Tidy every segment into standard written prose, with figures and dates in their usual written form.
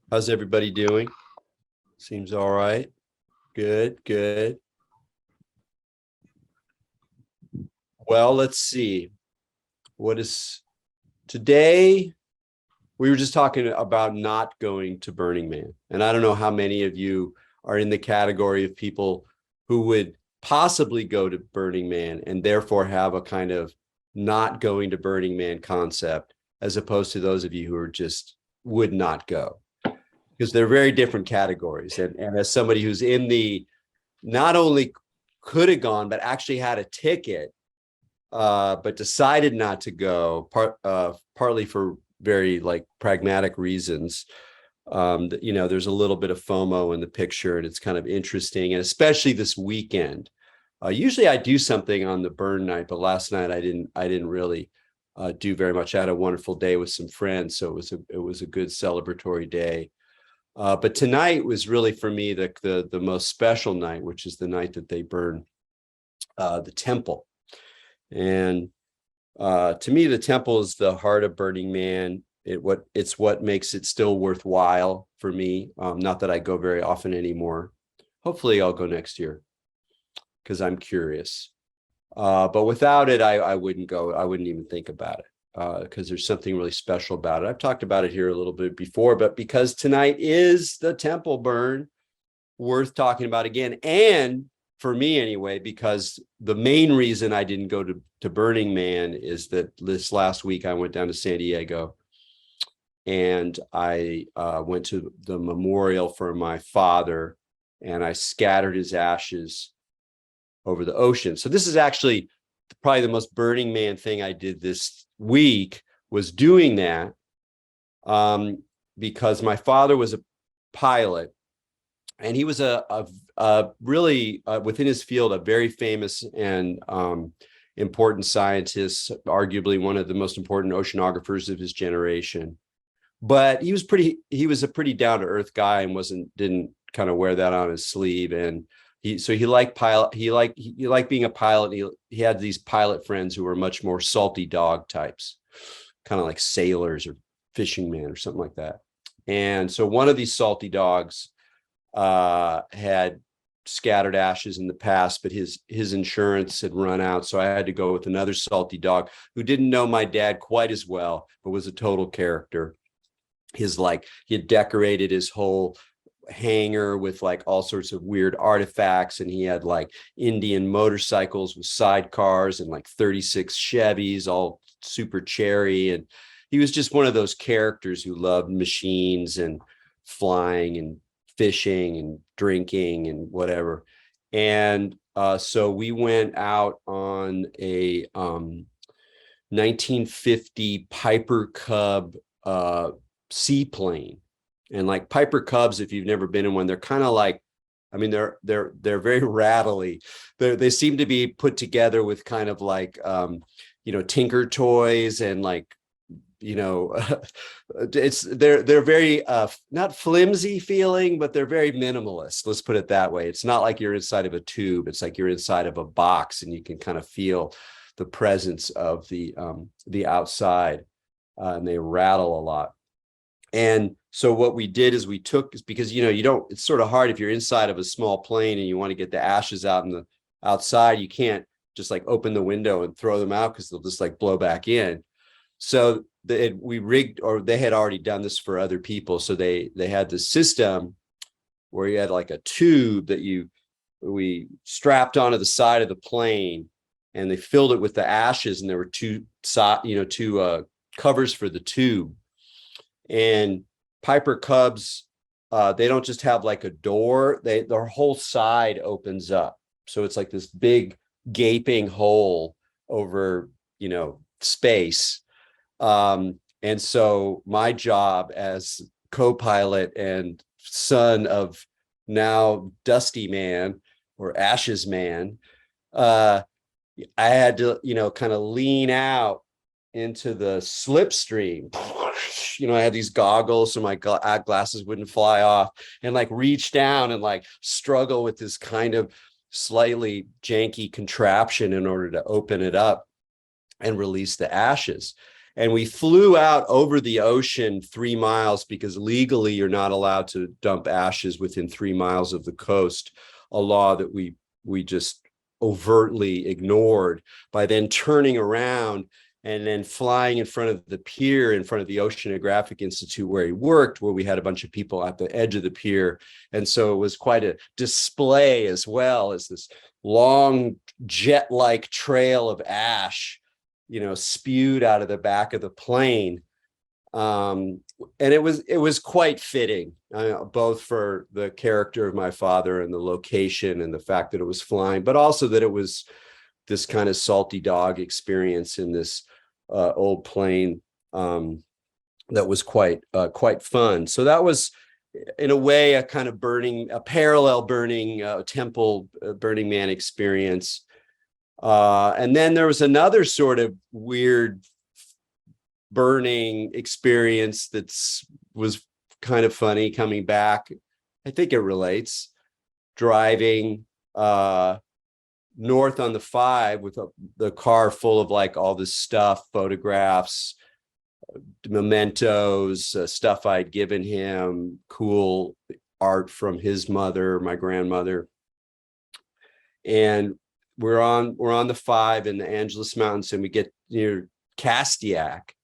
How's everybody doing? Seems all right. Good, good. Well, let's see. What is today? We were just talking about not going to Burning Man. And I don't know how many of you are in the category of people who would possibly go to Burning Man and therefore have a kind of not going to Burning Man concept, as opposed to those of you who are just would not go. Because they're very different categories. And as somebody who's in the not only could have gone, but actually had a ticket, but decided not to go, partly for very like pragmatic reasons. There's a little bit of FOMO in the picture, and it's kind of interesting, and especially this weekend. Usually, I do something on the burn night, but last night I didn't. I didn't really do very much. I had a wonderful day with some friends, so it was a good celebratory day. But tonight was really for me the most special night, which is the night that they burn the temple. And to me, the temple is the heart of Burning Man. It's what makes it still worthwhile for me. Not that I go very often anymore. Hopefully, I'll go next year because I'm curious. But without it, I wouldn't go. I wouldn't even think about it because there's something really special about it. I've talked about it here a little bit before, but because tonight is the temple burn, worth talking about again. And for me anyway, because the main reason I didn't go to Burning Man is that this last week I went down to San Diego and I went to the memorial for my father and I scattered his ashes over the ocean. So this is actually probably the most Burning Man thing I did this week, was doing that because my father was a pilot, and he was a really within his field a very famous and important scientist, arguably one of the most important oceanographers of his generation. But he was a pretty down to earth guy and didn't kind of wear that on his sleeve. And he liked being a pilot. He had these pilot friends who were much more salty dog types, kind of like sailors or fishing men or something like that. And so one of these salty dogs had scattered ashes in the past, but his insurance had run out. So I had to go with another salty dog who didn't know my dad quite as well, but was a total character. He had decorated his whole hangar with like all sorts of weird artifacts, and he had like Indian motorcycles with sidecars and like 36 Chevys, all super cherry. And he was just one of those characters who loved machines and flying and fishing and drinking and whatever. And so we went out on a 1950 Piper Cub seaplane. And like Piper Cubs, if you've never been in one, they're kind of like, I mean, they're very rattly. They seem to be put together with kind of like Tinker toys and like they're very not flimsy feeling, but they're very minimalist. Let's put it that way. It's not like you're inside of a tube. It's like you're inside of a box, and you can kind of feel the presence of the outside, and they rattle a lot. And so what we did is because you don't, it's sort of hard if you're inside of a small plane and you want to get the ashes out in the outside. You can't just like open the window and throw them out because they'll just like blow back in. So we rigged, or they had already done this for other people. So they had this system where you had like a tube that we strapped onto the side of the plane, and they filled it with the ashes, and there were two covers for the tube. And Piper Cubs, they don't just have like a door; their whole side opens up, so it's like this big gaping hole over space. And so my job as co-pilot and son of now Dusty Man or Ashes Man, I had to kind of lean out into the slipstream. I had these goggles so my glasses wouldn't fly off, and like reach down and like struggle with this kind of slightly janky contraption in order to open it up and release the ashes. And we flew out over the ocean 3 miles because legally you're not allowed to dump ashes within 3 miles of the coast, a law that we just overtly ignored, by then turning around and then flying in front of the pier, in front of the Oceanographic Institute where he worked, where we had a bunch of people at the edge of the pier. And so it was quite a display, as well as this long jet-like trail of ash, spewed out of the back of the plane. And it was quite fitting, both for the character of my father and the location and the fact that it was flying, but also that it was this kind of salty dog experience in this old plane, that was quite fun. So that was, in a way, a kind of parallel burning temple Burning Man experience. And then there was another sort of weird burning experience was kind of funny coming back. I think it relates. Driving north on the 5 with the car full of like all this stuff, photographs, mementos, stuff I'd given him, cool art from his mother, my grandmother. And we're on the 5 in the Angeles Mountains, and we get near Castiac,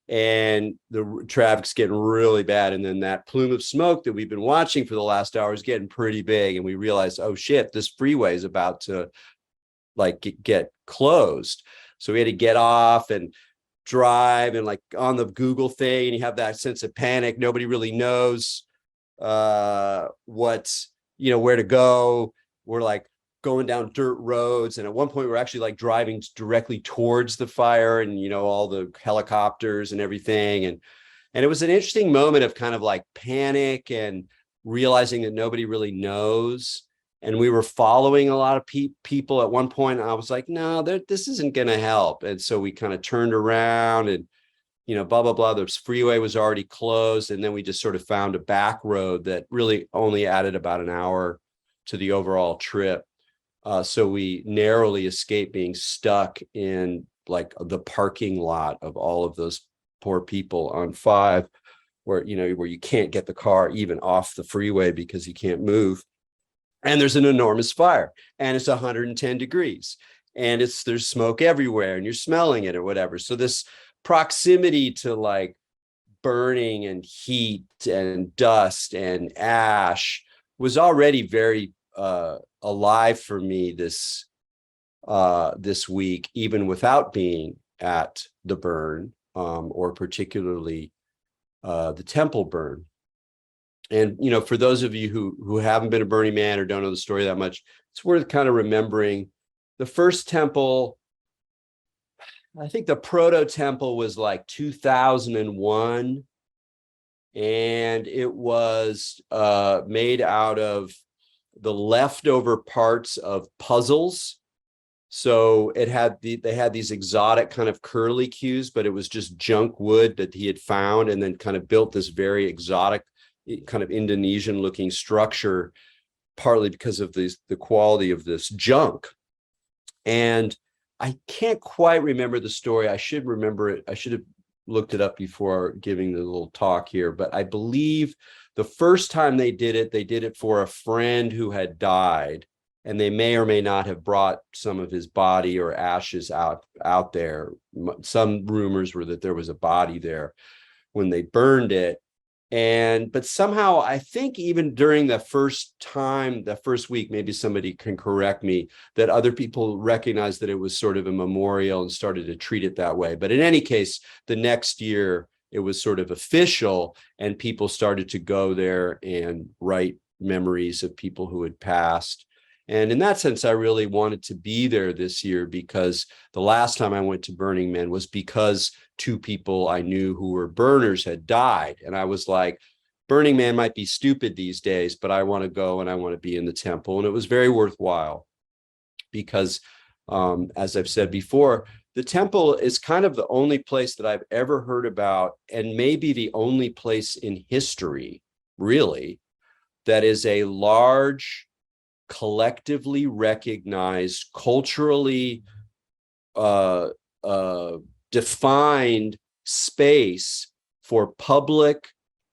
and the traffic's getting really bad. And then that plume of smoke that we've been watching for the last hour is getting pretty big. And we realized, oh shit, this freeway is about to like get closed. So we had to get off and drive, and like on the Google thing, and you have that sense of panic. Nobody really knows where to go. We're like going down dirt roads, and at one point we're actually like driving directly towards the fire, and all the helicopters and everything, and it was an interesting moment of kind of like panic and realizing that nobody really knows. And we were following a lot of people at one point. I was like, no, this isn't going to help. And so we kind of turned around, and blah blah blah, the freeway was already closed, and then we just sort of found a back road that really only added about an hour to the overall trip. So we narrowly escaped being stuck in like the parking lot of all of those poor people on 5, where you can't get the car even off the freeway because you can't move. And there's an enormous fire, and it's 110 degrees, and there's smoke everywhere, and you're smelling it or whatever. So this proximity to like burning and heat and dust and ash was already very alive for me this week, even without being at the burn, or particularly the temple burn. And for those of you who haven't been a Burning Man or don't know the story that much, it's worth kind of remembering. The first temple, I think the proto temple, was like 2001, and it was made out of the leftover parts of puzzles. So they had these exotic kind of curlicues, but it was just junk wood that he had found, and then kind of built this very exotic kind of Indonesian looking structure, partly because of the quality of this junk. And I can't quite remember the story. I should remember it. I should have looked it up before giving the little talk here, but I believe the first time they did it for a friend who had died, and they may or may not have brought some of his body or ashes out there. Some rumors were that there was a body there when they burned it. But somehow, I think even during the first week, maybe somebody can correct me, that other people recognized that it was sort of a memorial and started to treat it that way. But in any case, the next year it was sort of official, and people started to go there and write memories of people who had passed. And in that sense, I really wanted to be there this year, because the last time I went to Burning Man was because 2 people I knew who were burners had died. And I was like, Burning Man might be stupid these days, but I want to go and I want to be in the temple. And it was very worthwhile because, as I've said before, the temple is kind of the only place that I've ever heard about, and maybe the only place in history, really, that is a large, collectively recognized, culturally defined space for public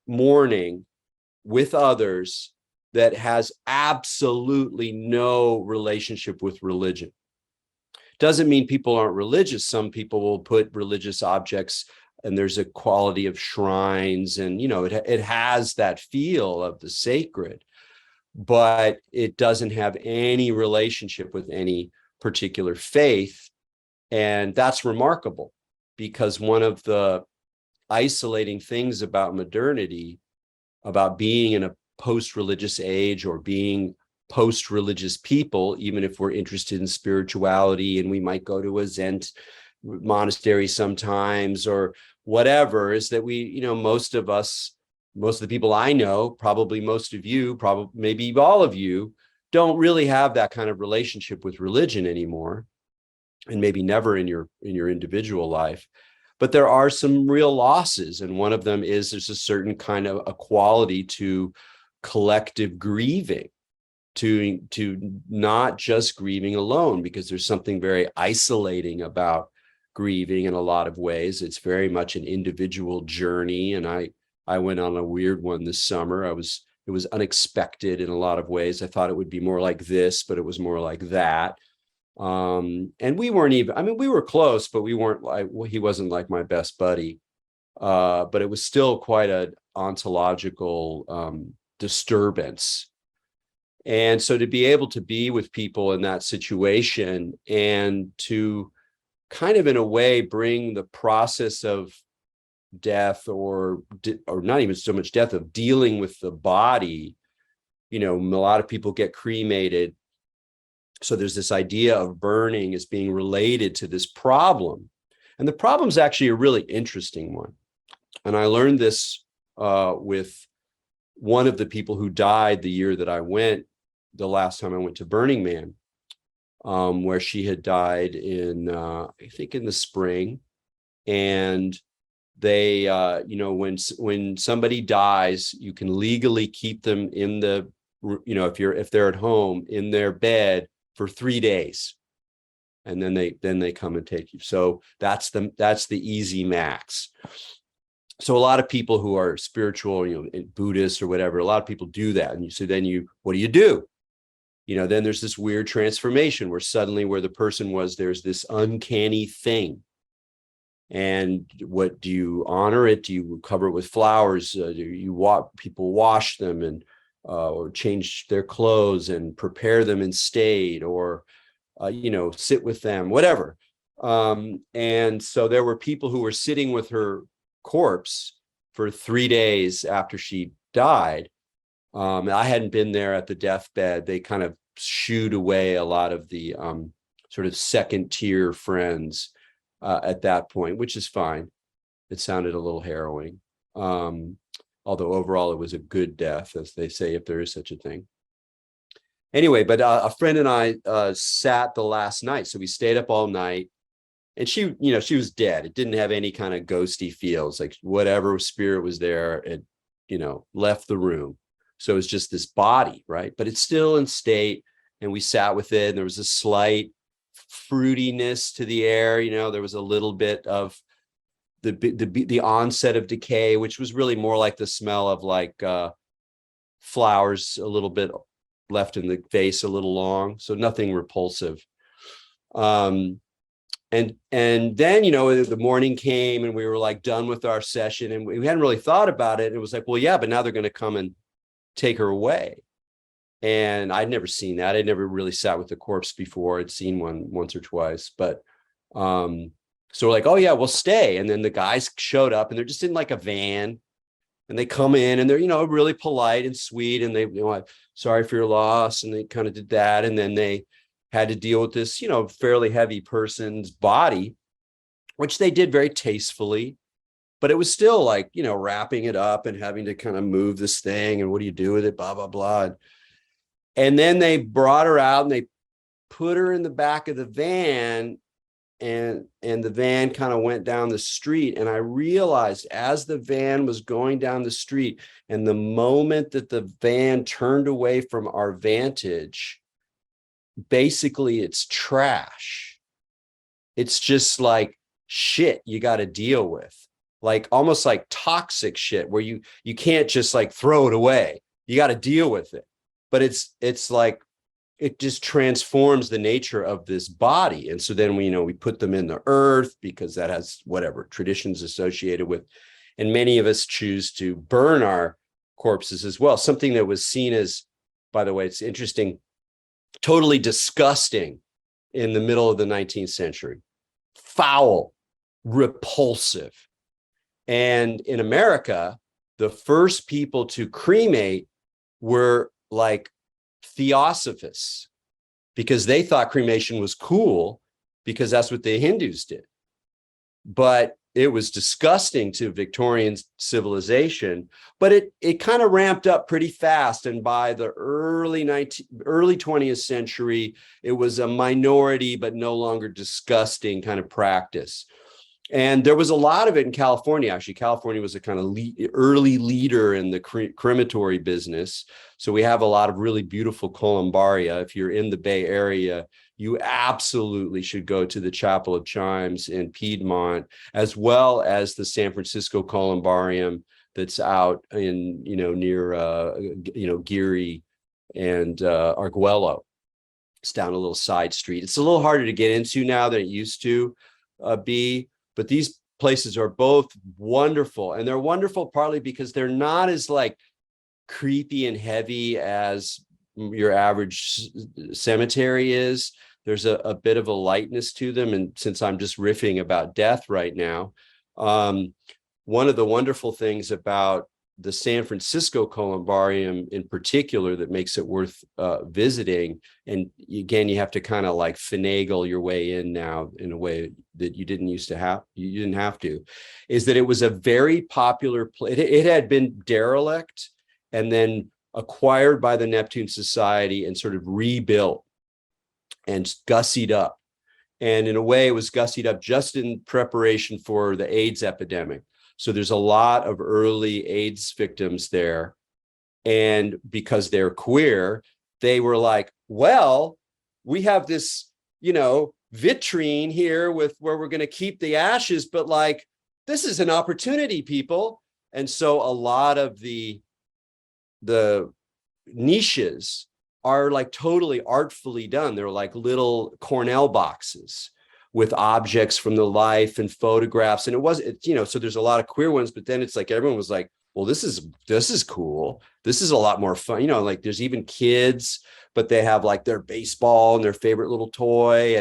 mourning with others that has absolutely no relationship with religion. Doesn't mean people aren't religious. Some people will put religious objects, and there's a quality of shrines, and it has that feel of the sacred, but it doesn't have any relationship with any particular faith. And that's remarkable, because one of the isolating things about modernity, about being in a post-religious age or being post-religious people, even if we're interested in spirituality and we might go to a Zen monastery sometimes or whatever, is that we, most of the people I know, probably most of you, probably maybe all of you, don't really have that kind of relationship with religion anymore, and maybe never in your individual life. But there are some real losses, and one of them is there's a certain kind of a quality to collective grieving, to not just grieving alone, because there's something very isolating about grieving in a lot of ways. It's very much an individual journey, and I went on a weird one this summer. It was unexpected in a lot of ways. I thought it would be more like this, but it was more like that. And we weren't even, I mean, we were close, but we weren't like, he wasn't like my best buddy. But it was still quite an ontological disturbance. And so to be able to be with people in that situation and to kind of in a way bring the process of death, or not even so much death, of dealing with the body, a lot of people get cremated. So there's this idea of burning as being related to this problem. And the problem is actually a really interesting one. And I learned this with one of the people who died the year that I went, the last time I went to Burning Man, where she had died in, I think in the spring. And they, when somebody dies, you can legally keep them in the, if they're at home in their bed for 3 days, and then they come and take you. So that's the easy max. So a lot of people who are spiritual, Buddhists or whatever, a lot of people do that. And what do you do? Then there's this weird transformation where suddenly where the person was, there's this uncanny thing. And what do you honor it? Do you cover it with flowers? Do you people wash them and or change their clothes and prepare them in state, or sit with them, whatever. And so there were people who were sitting with her corpse for 3 days after she died. I hadn't been there at the deathbed. They kind of shooed away a lot of the sort of second tier friends at that point, which is fine. It sounded a little harrowing. Although overall it was a good death, as they say, if there is such a thing. Anyway, but a friend and I sat the last night. So we stayed up all night, and she was dead. It didn't have any kind of ghosty feels, like whatever spirit was there, it, left the room. So it's just this body, right? But it's still in state, and we sat with it, and there was a slight fruitiness to the air. There was a little bit of the onset of decay, which was really more like the smell of like flowers, a little bit left in the vase a little long, so nothing repulsive. And then the morning came, and we were like done with our session, and we hadn't really thought about it. It was like, well, yeah, but now they're going to come and take her away. And I'd never seen that. I'd never really sat with the corpse before. I'd seen one once or twice, but so we're like, oh yeah, we'll stay. And then the guys showed up, and they're just in like a van, and they come in, and they're, really polite and sweet. And they, sorry for your loss. And they kind of did that. And then they had to deal with this, fairly heavy person's body, which they did very tastefully, but it was still like, wrapping it up and having to kind of move this thing. And what do you do with it? Blah, blah, blah. And then they brought her out, and they put her in the back of the van, and the van kind of went down the street. And I realized as the van was going down the street, and the moment that the van turned away from our vantage, basically it's trash. It's just like shit you got to deal with, like almost like toxic shit where you can't just like throw it away. You got to deal with it. But it's like it just transforms the nature of this body. And so then we put them in the earth because that has whatever traditions associated with. And many of us choose to burn our corpses as well. Something that was seen as, by the way, it's interesting, totally disgusting in the middle of the 19th century, foul, repulsive. And in America, the first people to cremate were like theosophists, because they thought cremation was cool because that's what the Hindus did. But it was disgusting to Victorian civilization, but it kind of ramped up pretty fast. And by the early 20th century, it was a minority, but no longer disgusting kind of practice. And there was a lot of it in California. Actually, California was a kind of early leader in the crematory business. So we have a lot of really beautiful columbaria. If you're in the Bay Area, you absolutely should go to the Chapel of Chimes in Piedmont, as well as the San Francisco columbarium that's out in, near, Geary and Arguello. It's down a little side street. It's a little harder to get into now than it used to be. But these places are both wonderful, and they're wonderful partly because they're not as like creepy and heavy as your average cemetery is. There's a bit of a lightness to them. And since I'm just riffing about death right now, one of the wonderful things about the San Francisco columbarium in particular that makes it worth visiting, and again, you have to kind of like finagle your way in now in a way that you didn't have to, is that it was a very popular place. It had been derelict and then acquired by the Neptune Society and sort of rebuilt and gussied up. And in a way, it was gussied up just in preparation for the AIDS epidemic. So there's a lot of early AIDS victims there. And because they're queer, they were like, well, we have this, vitrine here with where we're going to keep the ashes, but like, this is an opportunity, people. And so a lot of the niches are like totally artfully done. They're like little Cornell boxes with objects from the life and photographs. And so there's a lot of queer ones, but then it's like, everyone was like, well, this is cool. This is a lot more fun. Like there's even kids, but they have like their baseball and their favorite little toy.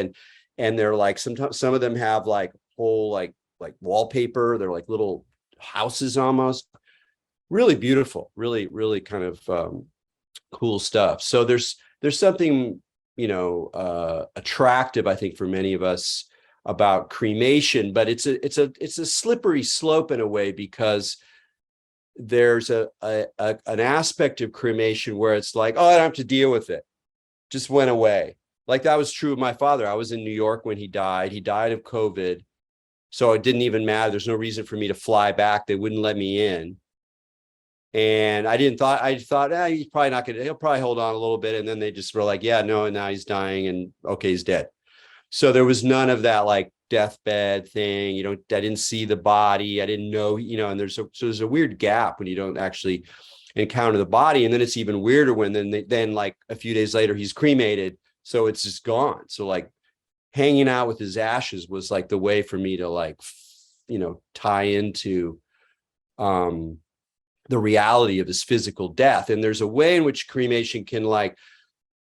And they're like, sometimes some of them have like whole, like wallpaper. They're like little houses almost. Really beautiful, really, really kind of cool stuff. So there's something, attractive, I think, for many of us about cremation, but it's a slippery slope in a way, because there's an aspect of cremation where it's like, oh, I don't have to deal with it. Just went away. Like that was true of my father. I was in New York when he died. He died of COVID. So it didn't even matter. There's no reason for me to fly back. They wouldn't let me in. And I thought, he's probably not going to, he'll probably hold on a little bit. And then they just were like, yeah, no, and now he's dying and okay, he's dead. So there was none of that like deathbed thing. I didn't see the body. I didn't know, and there's a weird gap when you don't actually encounter the body. And then it's even weirder when then like a few days later, he's cremated. So it's just gone. So like hanging out with his ashes was like the way for me to like, tie into, the reality of his physical death. And there's a way in which cremation can like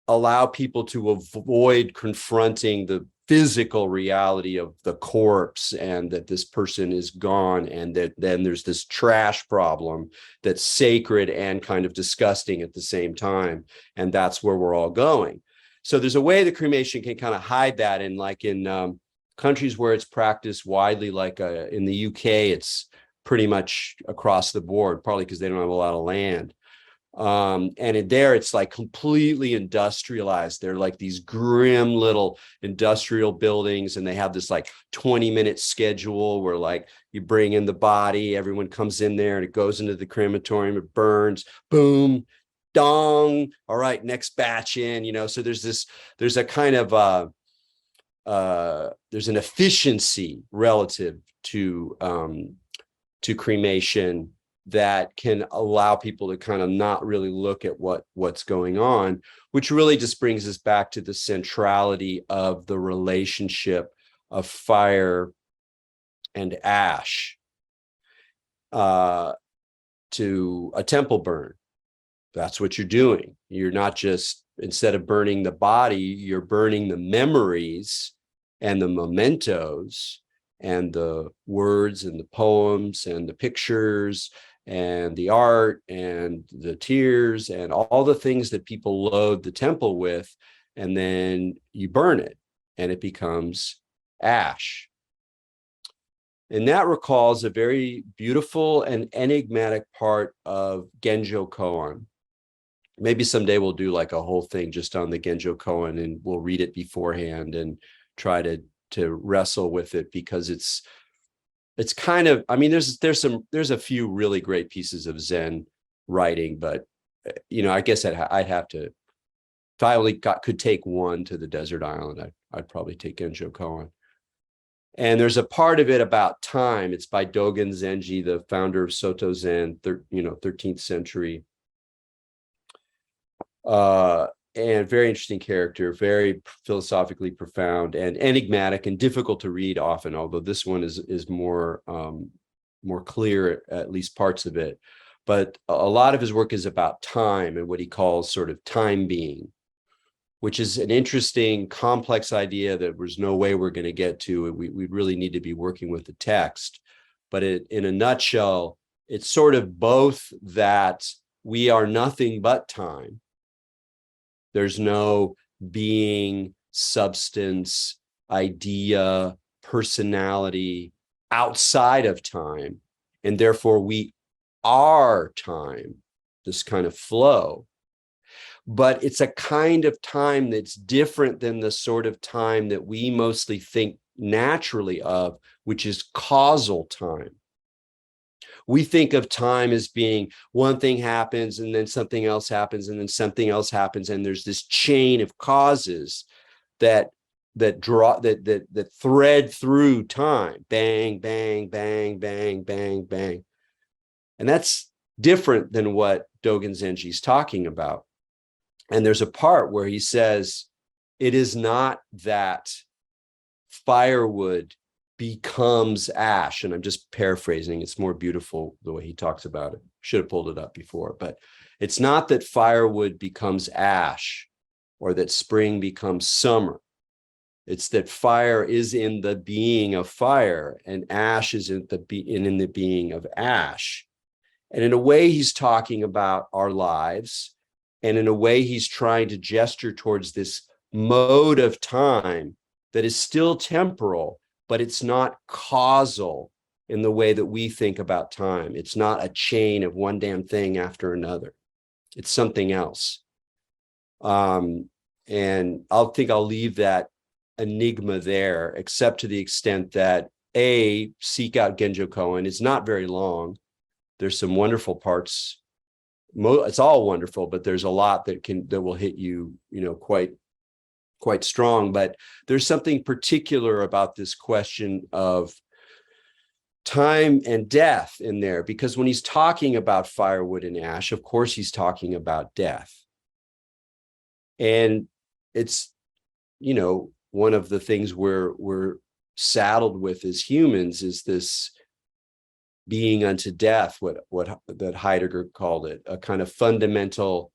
allow people to avoid confronting the physical reality of the corpse and that this person is gone, and that then there's this trash problem that's sacred and kind of disgusting at the same time. And that's where we're all going. So there's a way that cremation can kind of hide that. And like in countries where it's practiced widely, like in the UK, it's pretty much across the board, probably because they don't have a lot of land. And there it's like completely industrialized. They're like these grim little industrial buildings, and they have this like 20-minute schedule where like you bring in the body, everyone comes in there and it goes into the crematorium, it burns, boom, dong. All right, next batch in, so there's a kind of there's an efficiency relative to cremation that can allow people to kind of not really look at what's going on, which really just brings us back to the centrality of the relationship of fire and ash to a temple burn. That's what you're doing. You're not just, instead of burning the body, you're burning the memories and the mementos and the words and the poems and the pictures and the art and the tears and all the things that people load the temple with. And then you burn it and it becomes ash. And that recalls a very beautiful and enigmatic part of Genjo Koan. Maybe someday we'll do like a whole thing just on the Genjo Koan, and we'll read it beforehand and try to wrestle with it, because it's kind of, I mean, there's a few really great pieces of Zen writing, but I guess I'd have to, if I only could take one to the desert island, I'd probably take Genjo Koan. And there's a part of it about time. It's by Dogen Zenji, the founder of Soto Zen, 13th century. And very interesting character, very philosophically profound and enigmatic and difficult to read often, although this one is more clear, at least parts of it. But a lot of his work is about time and what he calls sort of time being, which is an interesting, complex idea that there's no way we're going to get to. We really need to be working with the text. But in a nutshell, it's sort of both that we are nothing but time. There's no being, substance, idea, personality outside of time. And therefore, we are time, this kind of flow. But it's a kind of time that's different than the sort of time that we mostly think naturally of, which is causal time. We think of time as being one thing happens and then something else happens and then something else happens, and there's this chain of causes that thread through time. Bang, bang, bang, bang, bang, bang. And that's different than what Dogen Zenji is talking about. And there's a part where he says, it is not that firewood becomes ash. And I'm just paraphrasing. It's more beautiful the way he talks about it. Should have pulled it up before, but it's not that firewood becomes ash or that spring becomes summer. It's that fire is in the being of fire and ash is in the being of ash. And in a way, he's talking about our lives. And in a way, he's trying to gesture towards this mode of time that is still temporal, but it's not causal in the way that we think about time. It's not a chain of one damn thing after another. It's something else. And I'll leave that enigma there, except to the extent that seek out Genjo Koan. It's not very long. There's some wonderful parts. It's all wonderful, but there's a lot that will hit you, quite strong. But there's something particular about this question of time and death in there, because when he's talking about firewood and ash, of course, he's talking about death. And it's, one of the things we're saddled with as humans is this being unto death, what that Heidegger called it, a kind of fundamental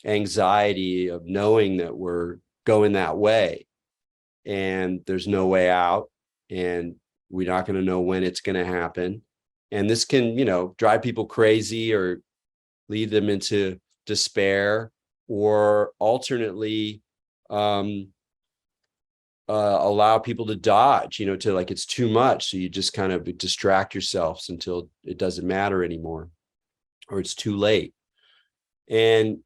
anxiety of knowing that we're going that way and there's no way out and we're not going to know when it's going to happen. And this can, drive people crazy or lead them into despair, or alternately allow people to dodge, to like, it's too much. So you just kind of distract yourselves until it doesn't matter anymore, or it's too late. And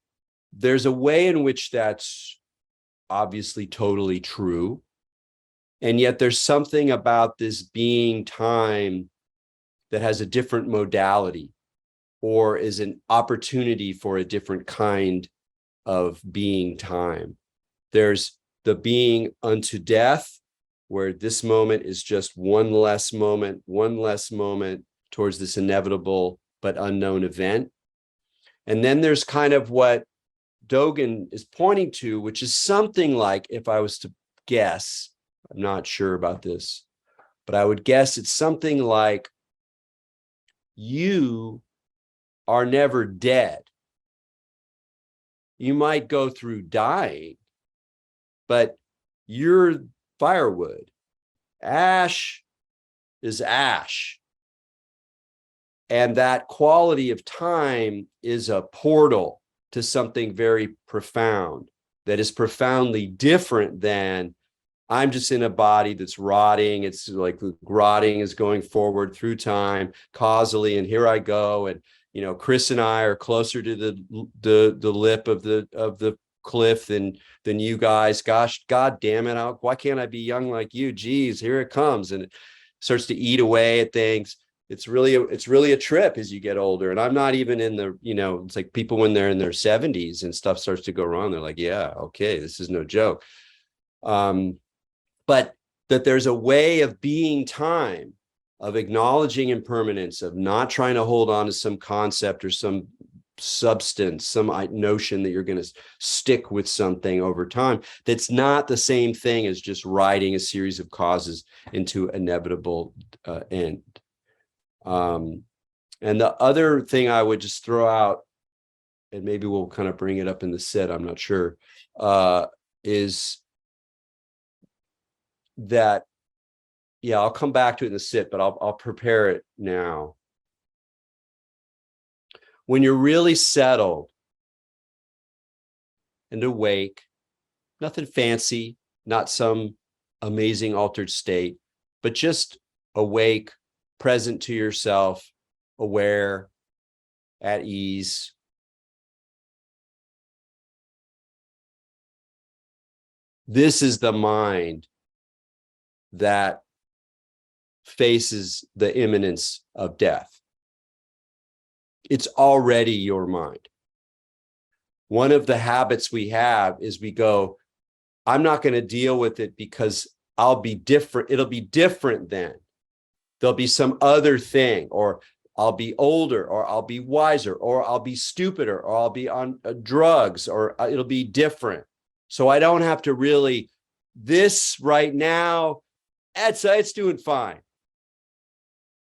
there's a way in which that's obviously totally true. And yet there's something about this being time that has a different modality, or is an opportunity for a different kind of being time. There's the being unto death, where this moment is just one less moment towards this inevitable but unknown event. And then there's kind of what Dogen is pointing to, which is something like, if I was to guess, I'm not sure about this, but I would guess it's something like, you are never dead. You might go through dying, but you're firewood. Ash is ash. And that quality of time is a portal to something very profound that is profoundly different than, I'm just in a body that's rotting. It's like rotting is going forward through time causally, and here I go. And Chris and I are closer to the lip of the cliff than you guys. Gosh, God damn it! Why can't I be young like you? Geez, here it comes, and it starts to eat away at things. It's really a trip as you get older. And I'm not even in the, it's like people when they're in their 70s and stuff starts to go wrong, they're like, yeah, okay, this is no joke. But that there's a way of being time, of acknowledging impermanence, of not trying to hold on to some concept or some substance, some notion that you're going to stick with something over time. That's not the same thing as just riding a series of causes into inevitable end. And the other thing I would just throw out, and maybe we'll kind of bring it up in the set, I'm not sure, is that, yeah, I'll come back to it in the sit, but I'll prepare it now. When you're really settled and awake, nothing fancy, not some amazing altered state, but just awake, present to yourself, aware, at ease. This is the mind that faces the imminence of death. It's already your mind. One of the habits we have is we go, I'm not going to deal with it because I'll be different. It'll be different then. There'll be some other thing, or I'll be older, or I'll be wiser, or I'll be stupider, or I'll be on drugs, or it'll be different. So I don't have to really, this right now, it's doing fine.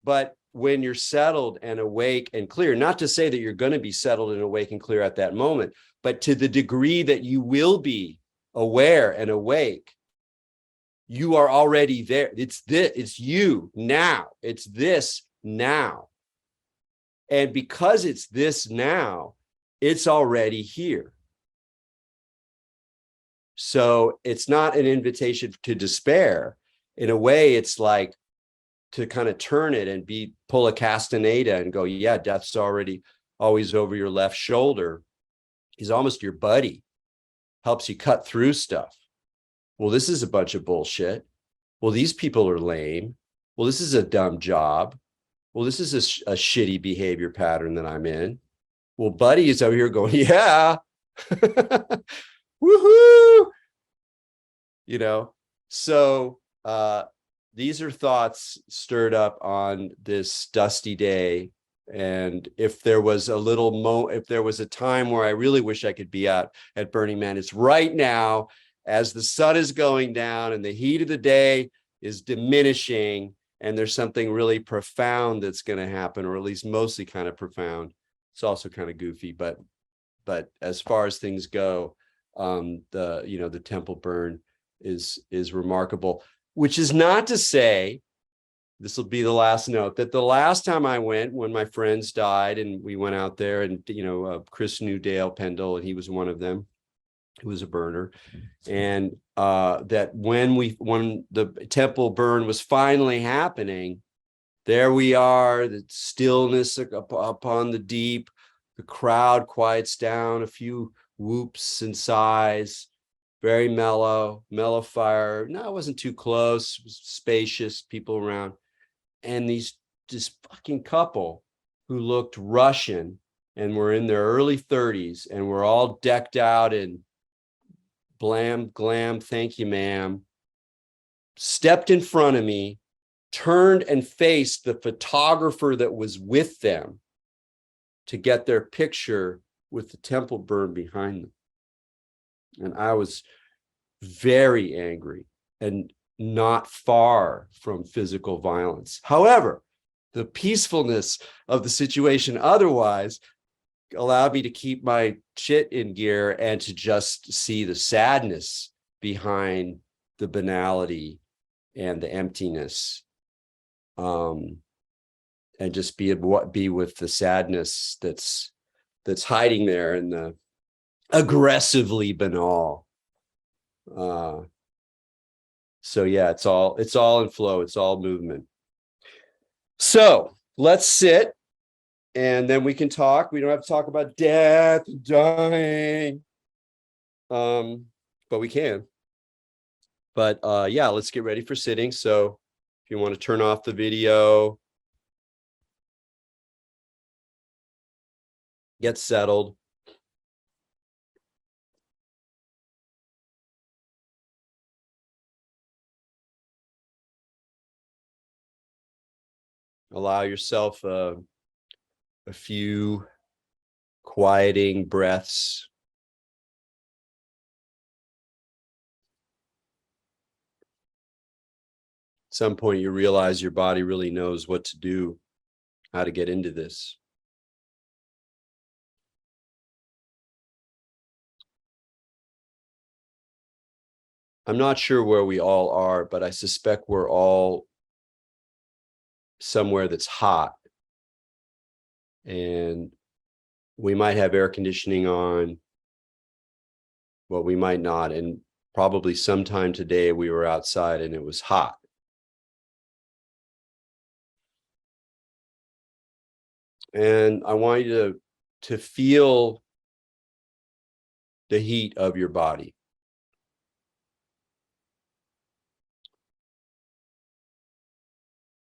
But when you're settled and awake and clear, not to say that you're going to be settled and awake and clear at that moment, but to the degree that you will be aware and awake, you are already there. It's you now. It's this now. And because it's this now, it's already here. So it's not an invitation to despair. In a way, it's like to kind of turn it and pull a castaneda and go, yeah, death's already always over your left shoulder. He's almost your buddy, helps you cut through stuff. Well, this is a bunch of bullshit. Well, these people are lame. Well, this is a dumb job. Well, this is a shitty behavior pattern that I'm in. Well, buddy is over here going, yeah, woohoo. So these are thoughts stirred up on this dusty day. And if there was if there was a time where I really wish I could be out at Burning Man, it's right now, as the sun is going down and the heat of the day is diminishing, and there's something really profound that's going to happen, or at least mostly kind of profound. It's also kind of goofy, but as far as things go, the temple burn is remarkable, which is not to say, this will be the last note, that the last time I went, when my friends died and we went out there, and Chris knew Dale Pendle, and he was one of them who was a burner, and that when the temple burn was finally happening, there we are, the stillness upon the deep, the crowd quiets down, a few whoops and sighs, very mellow fire. No, it wasn't too close. It was spacious, people around. And this fucking couple who looked Russian and were in their early 30s and were all decked out in glam, thank you, ma'am, stepped in front of me, turned and faced the photographer that was with them to get their picture with the temple burn behind them. And I was very angry and not far from physical violence. However, the peacefulness of the situation otherwise allowed me to keep my shit in gear and to just see the sadness behind the banality and the emptiness, and just be with the sadness that's hiding there and the aggressively banal. So yeah, it's all in flow, it's all movement. So let's sit, and then we can talk. We don't have to talk about death, dying, but we can. But yeah, let's get ready for sitting. So if you want to turn off the video, get settled. Allow yourself a few quieting breaths. At some point, you realize your body really knows what to do, how to get into this. I'm not sure where we all are, but I suspect we're all somewhere that's hot. And we might have air conditioning on, well, we might not. And probably sometime today we were outside and it was hot. And I want you to feel the heat of your body.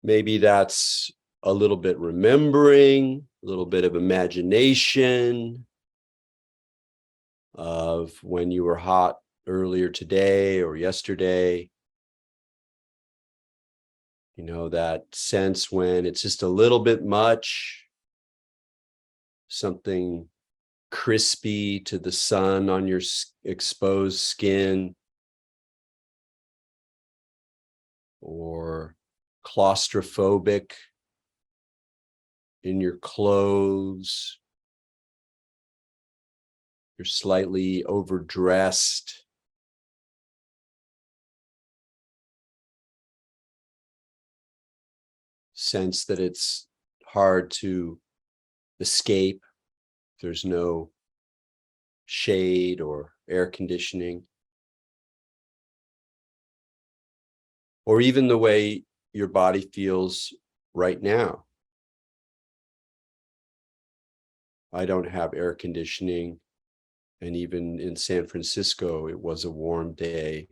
Maybe that's a little bit remembering, a little bit of imagination of when you were hot earlier today or yesterday. You know, that sense when it's just a little bit much, something crispy to the sun on your exposed skin, or claustrophobic in your clothes. You're slightly overdressed. Sense that it's hard to escape. There's no shade or air conditioning. Or even the way your body feels right now. I don't have air conditioning. And even in San Francisco, it was a warm day.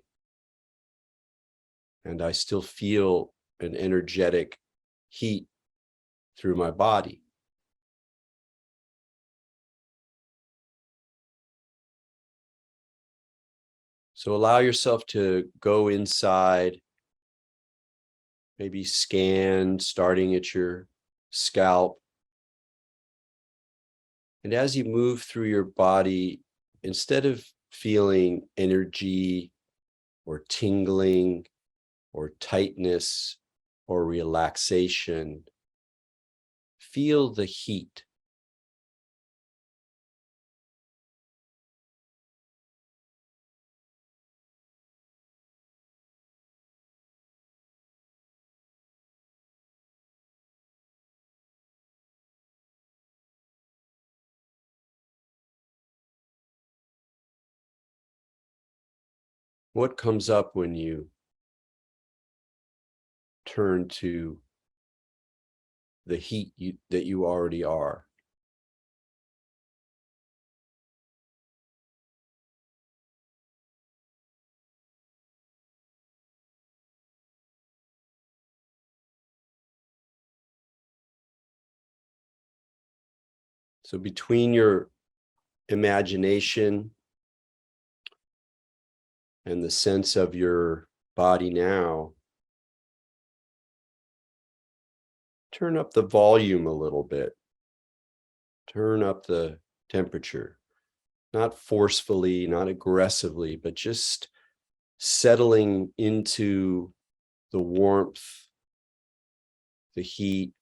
And I still feel an energetic heat through my body. So allow yourself to go inside, maybe scan, starting at your scalp. And as you move through your body, instead of feeling energy or tingling or tightness or relaxation, feel the heat. What comes up when you turn to the heat that you already are? So between your imagination and the sense of your body now, turn up the volume a little bit. Turn up the temperature, not forcefully, not aggressively, but just settling into the warmth, the heat,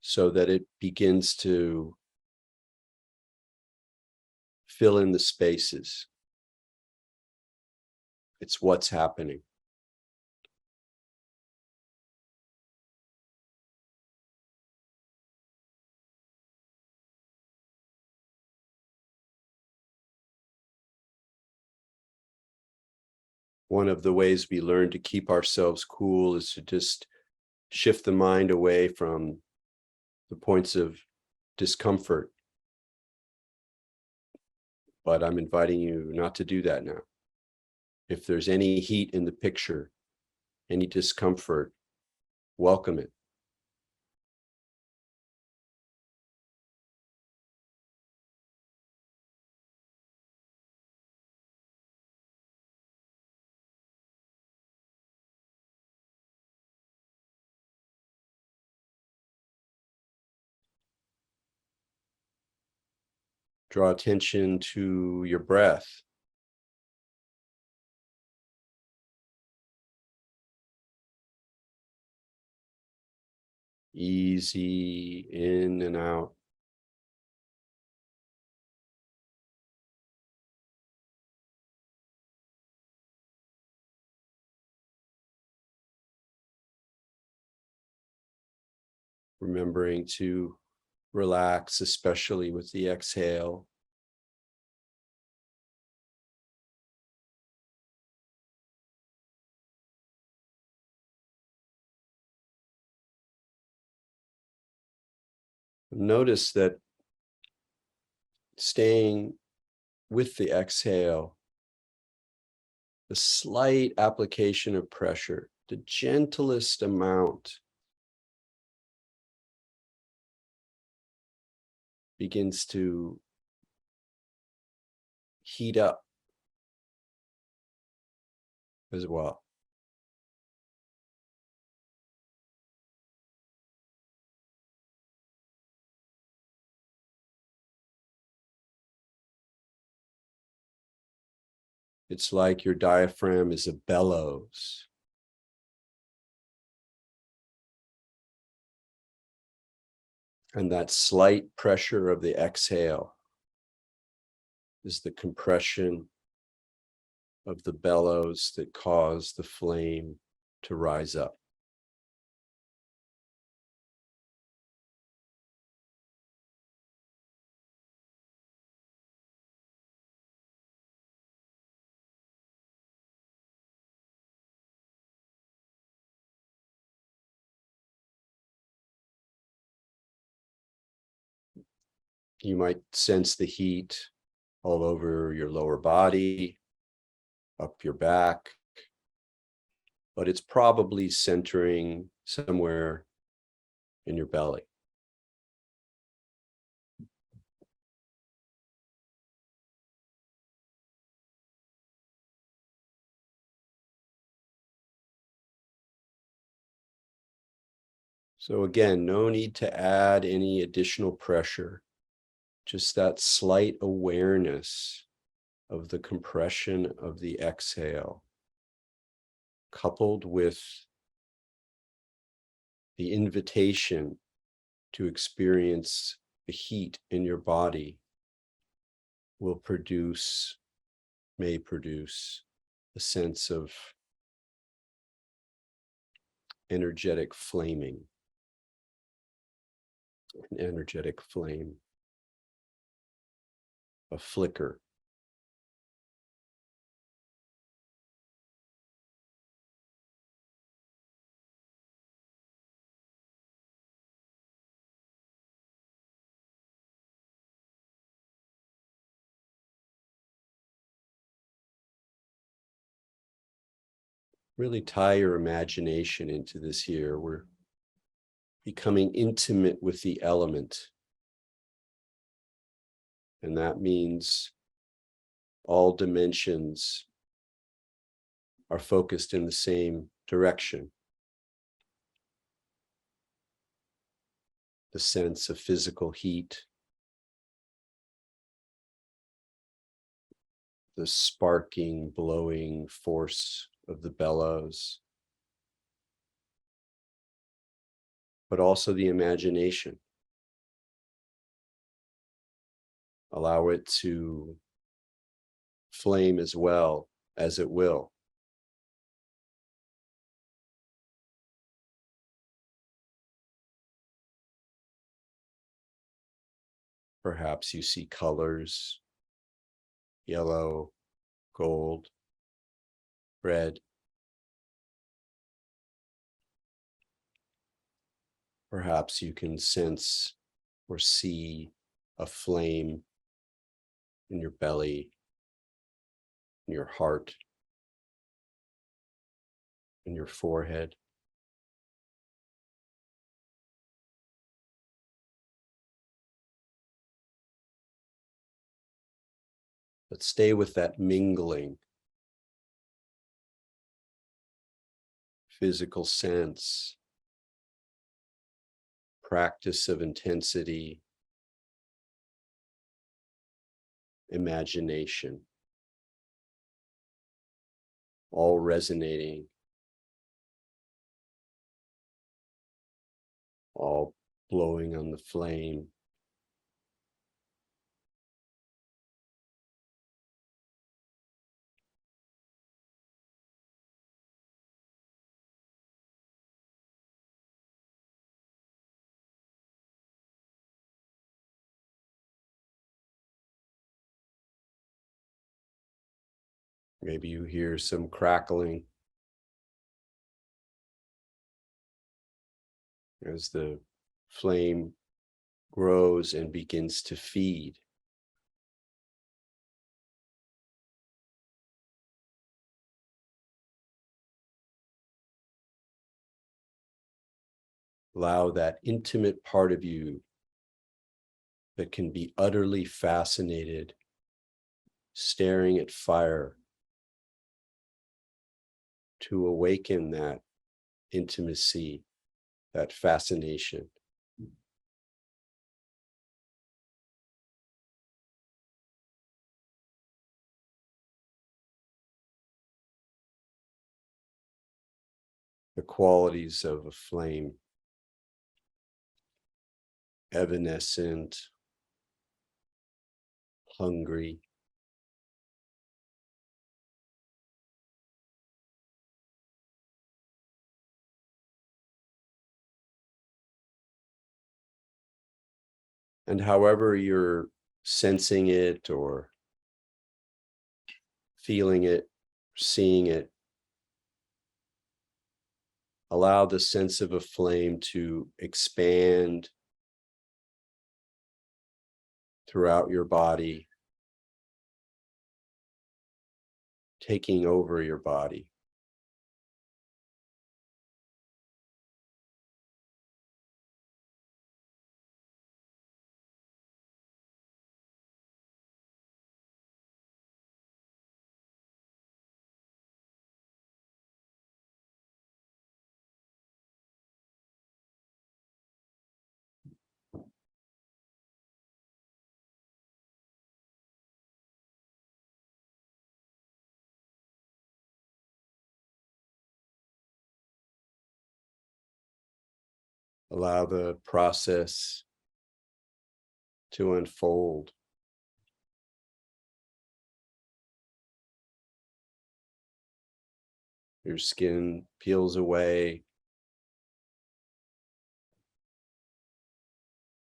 so that it begins to fill in the spaces. It's what's happening. One of the ways we learn to keep ourselves cool is to just shift the mind away from the points of discomfort. But I'm inviting you not to do that now. If there's any heat in the picture, any discomfort, welcome it. Draw attention to your breath. Easy in and out. Remembering to relax, especially with the exhale. Notice that staying with the exhale, the slight application of pressure, the gentlest amount, begins to heat up as well. It's like your diaphragm is a bellows. And that slight pressure of the exhale is the compression of the bellows that cause the flame to rise up. You might sense the heat all over your lower body, up your back, but it's probably centering somewhere in your belly. So again, no need to add any additional pressure, just that slight awareness of the compression of the exhale, coupled with the invitation to experience the heat in your body, may produce a sense of energetic flaming, an energetic flame, a flicker. Really tie your imagination into this here. We're becoming intimate with the element. And that means all dimensions are focused in the same direction. The sense of physical heat, the sparking, blowing force of the bellows, but also the imagination. Allow it to flame as well as it will. Perhaps you see colors, yellow, gold, red. Perhaps you can sense or see a flame in your belly, in your heart, in your forehead. But stay with that mingling, physical sense, practice of intensity, imagination, all resonating, all blowing on the flame. Maybe you hear some crackling as the flame grows and begins to feed. Allow that intimate part of you that can be utterly fascinated, staring at fire, to awaken that intimacy, that fascination. The qualities of a flame: evanescent, hungry, and however you're sensing it or feeling it, seeing it, allow the sense of a flame to expand throughout your body, taking over your body. Allow the process to unfold. Your skin peels away,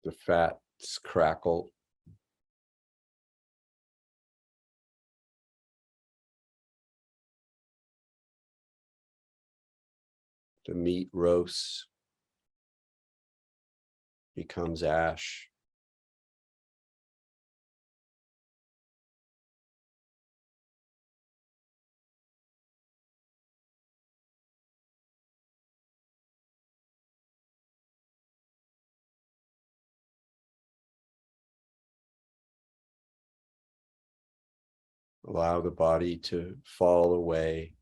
the fats crackle, the meat roasts, becomes ash. Allow the body to fall away,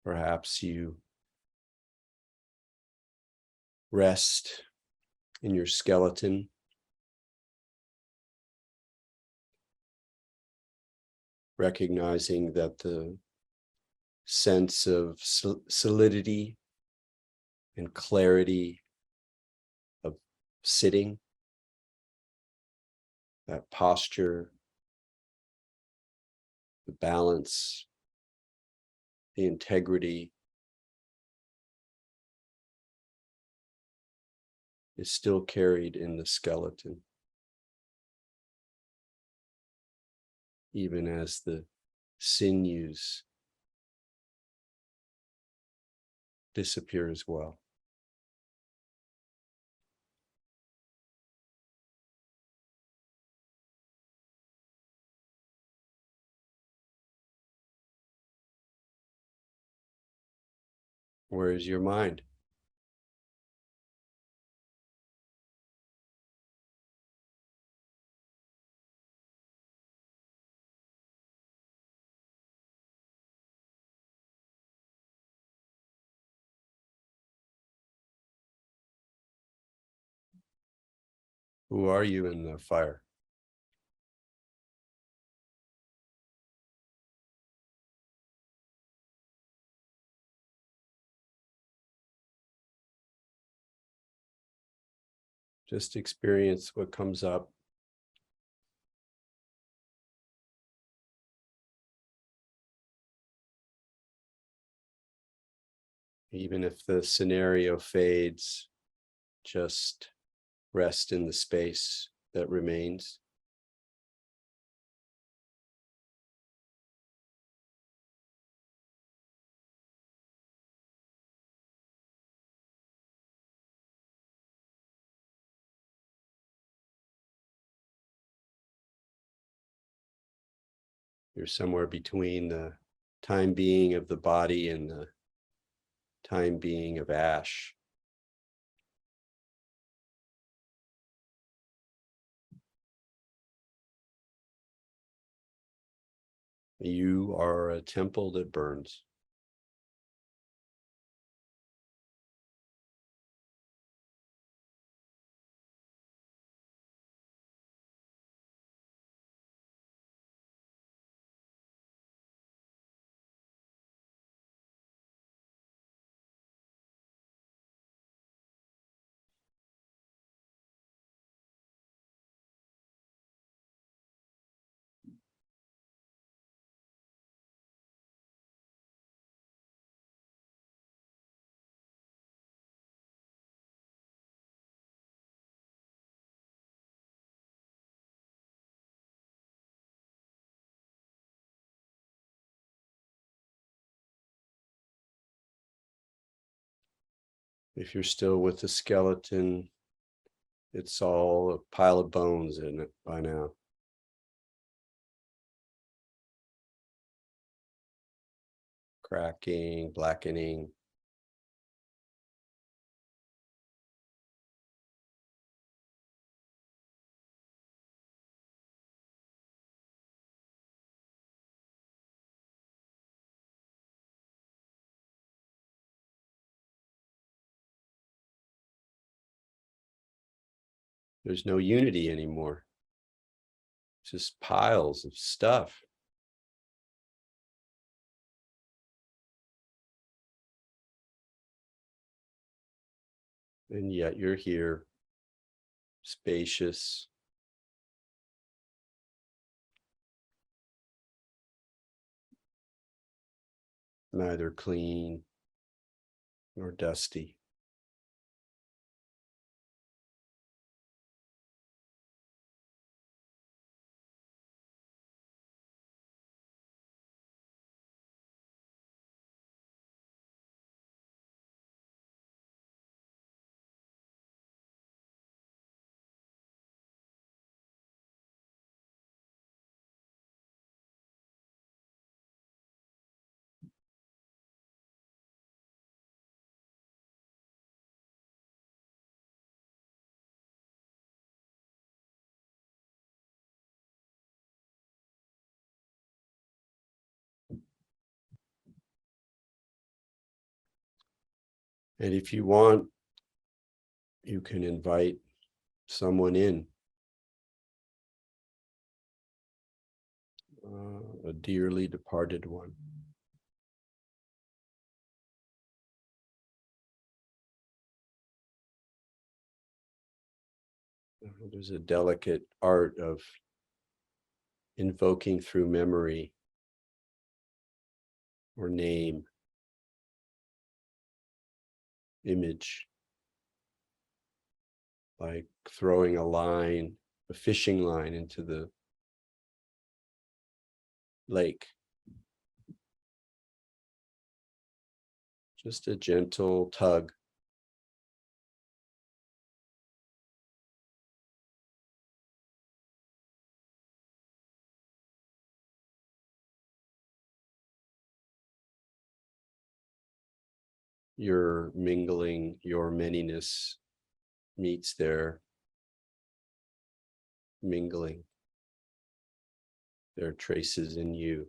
Perhaps you rest in your skeleton, recognizing that the sense of solidity and clarity of sitting, that posture, the balance, the integrity is still carried in the skeleton, even as the sinews disappear as well. Where is your mind? Who are you in the fire? Just experience what comes up. Even if the scenario fades, just rest in the space that remains. You're somewhere between the time being of the body and the time being of ash. You are a temple that burns. If you're still with the skeleton, it's all a pile of bones in it by now. Cracking, blackening. There's no unity anymore. Just piles of stuff. And yet you're here, spacious, neither clean nor dusty. And if you want, you can invite someone in, a dearly departed one. There's a delicate art of invoking through memory or name, image, like throwing a line, a fishing line into the lake. Just a gentle tug. Your mingling, your manyness meets their mingling, their traces in you.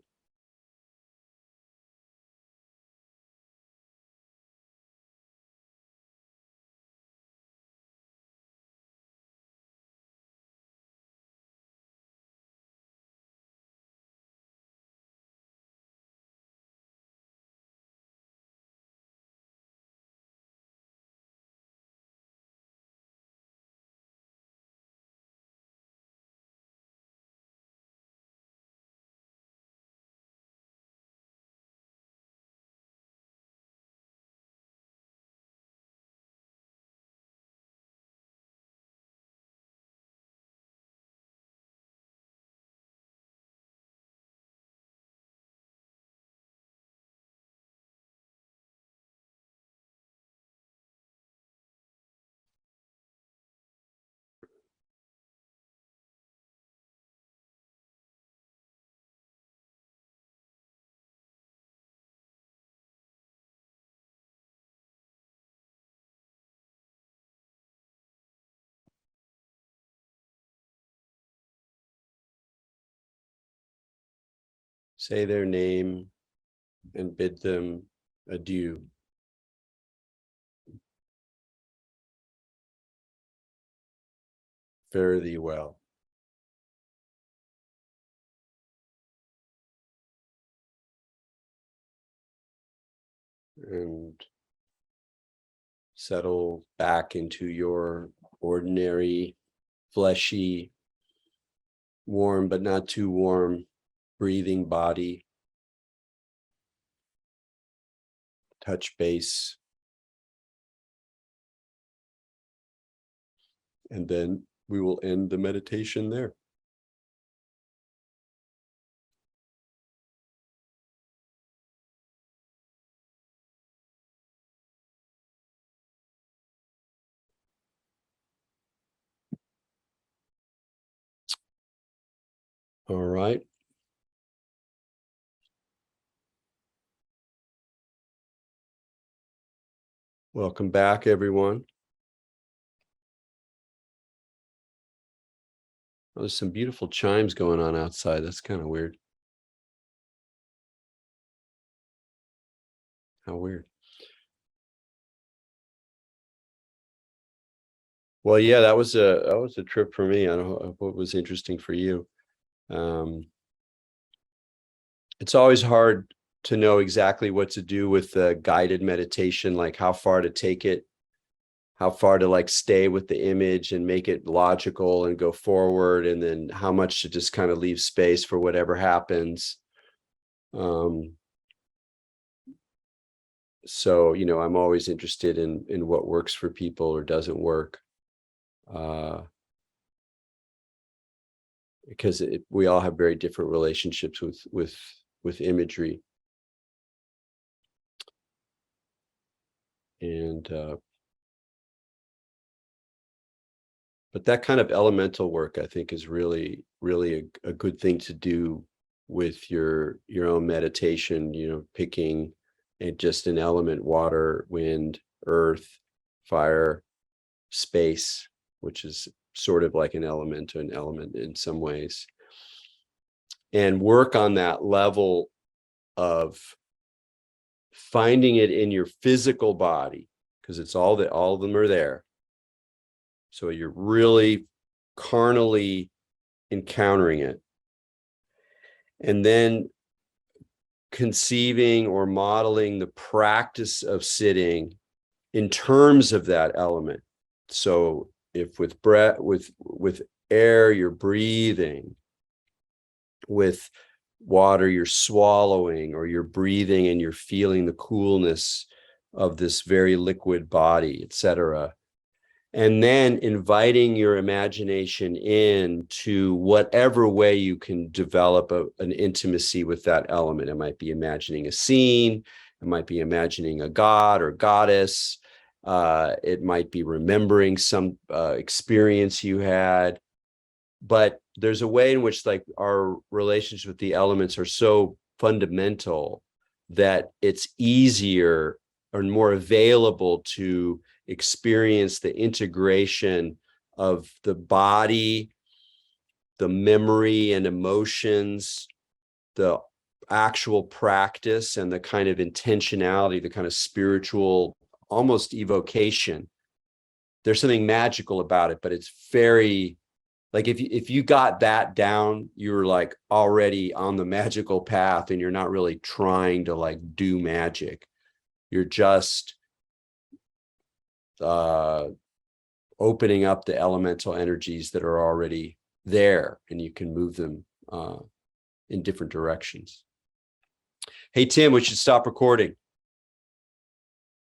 Say their name and bid them adieu. Fare thee well. And settle back into your ordinary, fleshy, warm but not too warm, breathing body. Touch base. And then we will end the meditation there. All right. Welcome back, everyone. Oh, there's some beautiful chimes going on outside. That's kind of weird. How weird. Well, yeah, that was a trip for me. I don't know what was interesting for you. It's always hard to know exactly what to do with the guided meditation, like how far to take it, how far to like stay with the image and make it logical and go forward, and then how much to just kind of leave space for whatever happens. So, I'm always interested in what works for people or doesn't work. Because we all have very different relationships with imagery. And but that kind of elemental work, I think, is really, really a good thing to do with your own meditation, picking just an element: water, wind, earth, fire, space, which is sort of like an element to an element in some ways, and work on that level of finding it in your physical body, because it's all of them are there. So you're really carnally encountering it. And then conceiving or modeling the practice of sitting in terms of that element. So if with breath, with air, you're breathing, with water, you're swallowing, or you're breathing and you're feeling the coolness of this very liquid body, etc. And then inviting your imagination in to whatever way you can develop an intimacy with that element. It might be imagining a scene. It might be imagining a god or goddess. It might be remembering some experience you had. But there's a way in which like our relationships with the elements are so fundamental that it's easier or more available to experience the integration of the body, the memory and emotions, the actual practice, and the kind of intentionality, the kind of spiritual, almost evocation. There's something magical about it, but it's very, like if you got that down, you're like already on the magical path, and you're not really trying to like do magic. You're just opening up the elemental energies that are already there, and you can move them in different directions. Hey, Tim, we should stop recording.